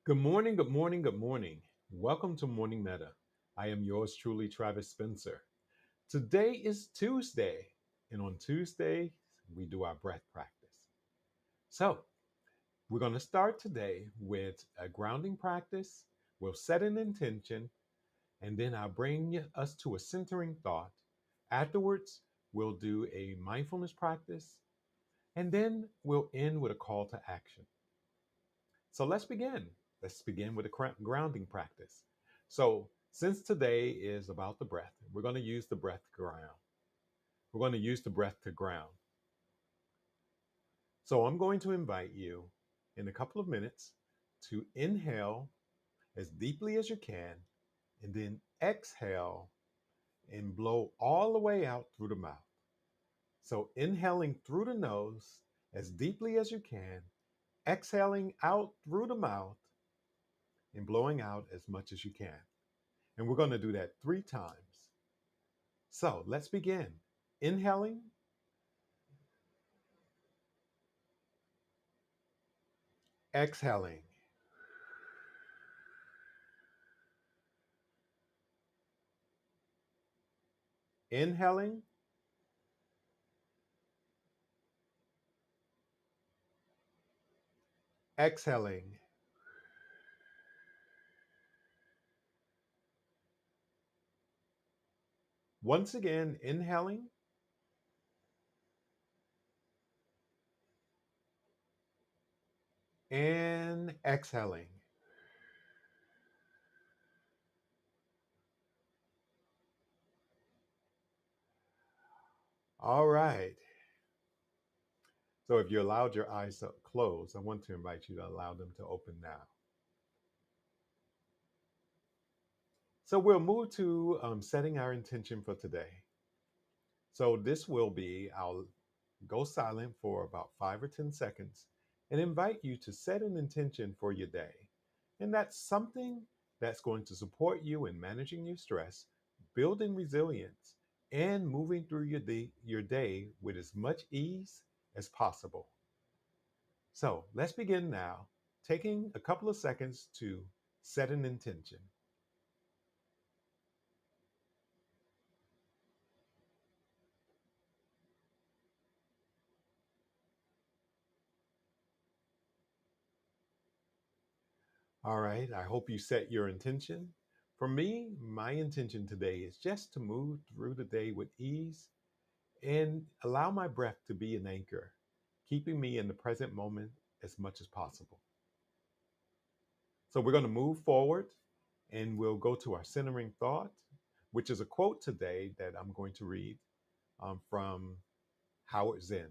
Good morning, good morning, good morning. Welcome to Morning Meta. I am yours truly, Travis Spencer. Today is Tuesday, and on Tuesday, we do our breath practice. So, we're going to start today with a grounding practice. We'll set an intention, and then I'll bring us to a centering thought. Afterwards, we'll do a mindfulness practice, and then we'll end with a call to action. So let's begin. Let's begin with a grounding practice. So, since today is about the breath, we're going to use the breath to ground. We're going to use the breath to ground. So, I'm going to invite you in a couple of minutes to inhale as deeply as you can and then exhale and blow all the way out through the mouth. So, inhaling through the nose as deeply as you can, exhaling out through the mouth, and blowing out as much as you can. And we're going to do that 3 times. So let's begin. Inhaling, exhaling, inhaling, exhaling. Once again, inhaling and exhaling. All right. So if you allowed your eyes to close, I want to invite you to allow them to open now. So we'll move to setting our intention for today. So this will be, I'll go silent for about 5 or 10 seconds and invite you to set an intention for your day. And that's something that's going to support you in managing your stress, building resilience, and moving through your day with as much ease as possible. So let's begin now, taking a couple of seconds to set an intention. All right, I hope you set your intention. For me, my intention today is just to move through the day with ease and allow my breath to be an anchor, keeping me in the present moment as much as possible. So we're going to move forward and we'll go to our centering thought, which is a quote today that I'm going to read from Howard Zinn.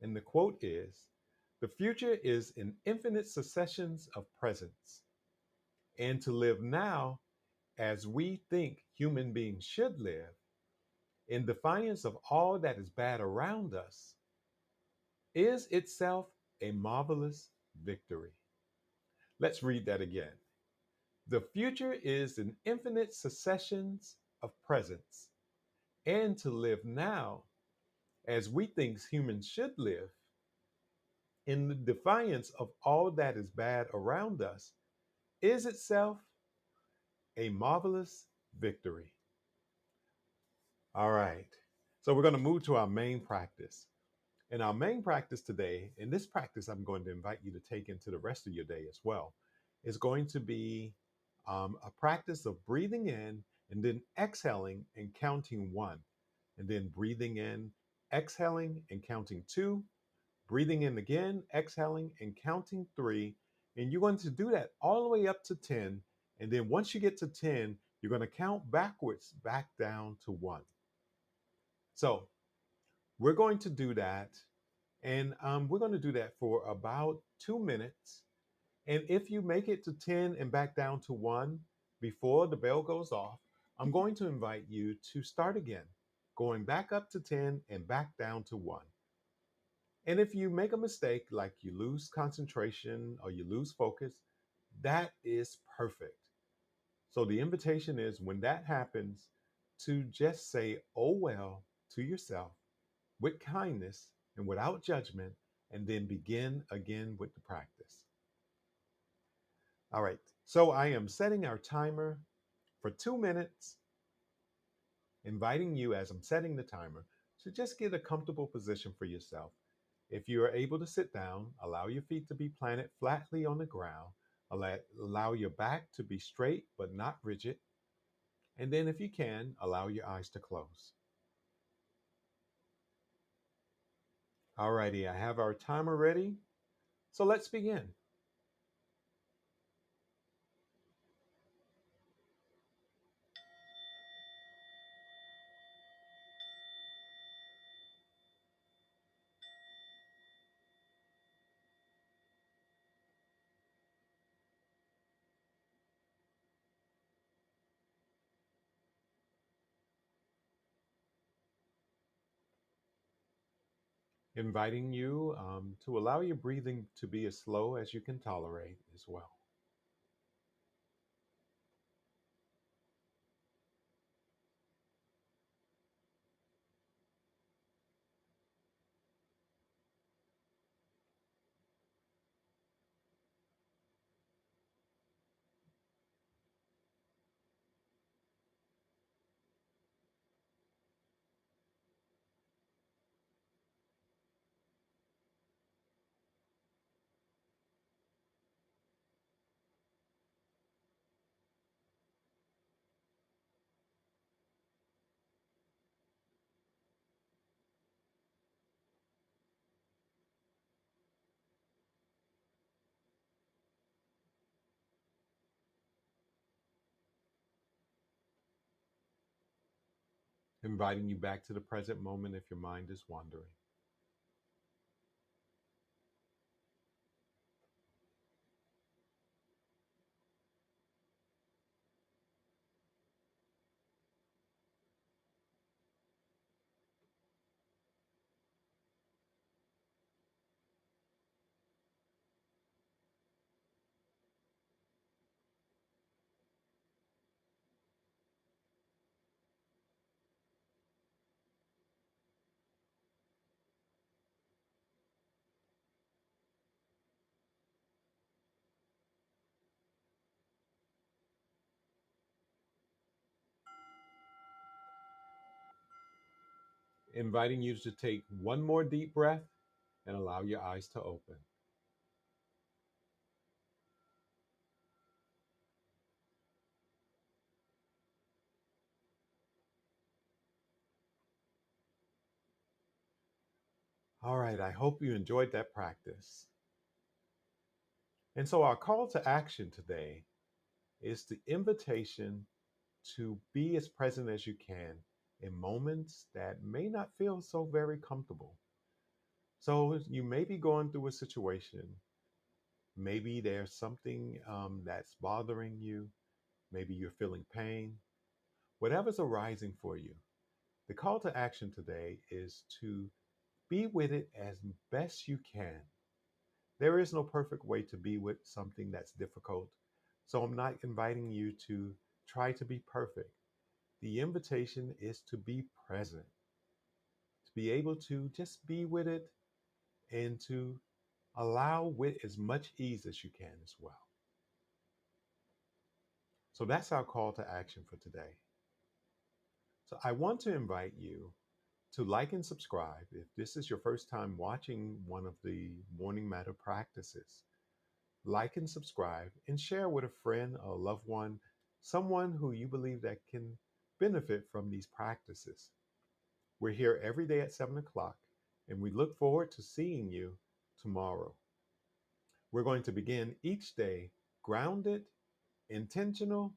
And the quote is: "The future is an infinite successions of presents, and to live now as we think human beings should live, in defiance of all that is bad around us, is itself a marvelous victory." Let's read that again. The future is an infinite successions of presents, and to live now as we think humans should live, in the defiance of all that is bad around us, is itself a marvelous victory. All right. So we're going to move to our main practice. And our main practice today, and this practice I'm going to invite you to take into the rest of your day as well, is going to be a practice of breathing in and then exhaling and counting one, and then breathing in, exhaling and counting two, breathing in again, exhaling and counting three. And you're going to do that all the way up to 10. And then once you get to 10, you're going to count backwards back down to one. So we're going to do that. And we're going to do that for about 2 minutes. And if you make it to 10 and back down to one before the bell goes off, I'm going to invite you to start again, going back up to 10 and back down to one. And if you make a mistake, like you lose concentration or you lose focus, that is perfect. So the invitation is, when that happens, to just say, oh well, to yourself with kindness and without judgment, and then begin again with the practice. All right. So I am setting our timer for 2 minutes, inviting you as I'm setting the timer to just get a comfortable position for yourself. If you are able to sit down, allow your feet to be planted flatly on the ground. Allow your back to be straight but not rigid. And then, if you can, allow your eyes to close. Alrighty, I have our timer ready. So let's begin. Inviting you to allow your breathing to be as slow as you can tolerate as well. Inviting you back to the present moment if your mind is wandering. Inviting you to take one more deep breath and allow your eyes to open. All right, I hope you enjoyed that practice. And so, our call to action today is the invitation to be as present as you can in moments that may not feel so very comfortable. So, you may be going through a situation. Maybe there's something that's bothering you. Maybe you're feeling pain. Whatever's arising for you, the call to action today is to be with it as best you can. There is no perfect way to be with something that's difficult. So I'm not inviting you to try to be perfect. The invitation is to be present, to be able to just be with it and to allow with as much ease as you can as well. So that's our call to action for today. So I want to invite you to like and subscribe if this is your first time watching one of the morning matter practices. Like and subscribe and share with a friend, a loved one, someone who you believe that can benefit from these practices. We're here every day at 7 o'clock, and we look forward to seeing you tomorrow. We're going to begin each day grounded, intentional,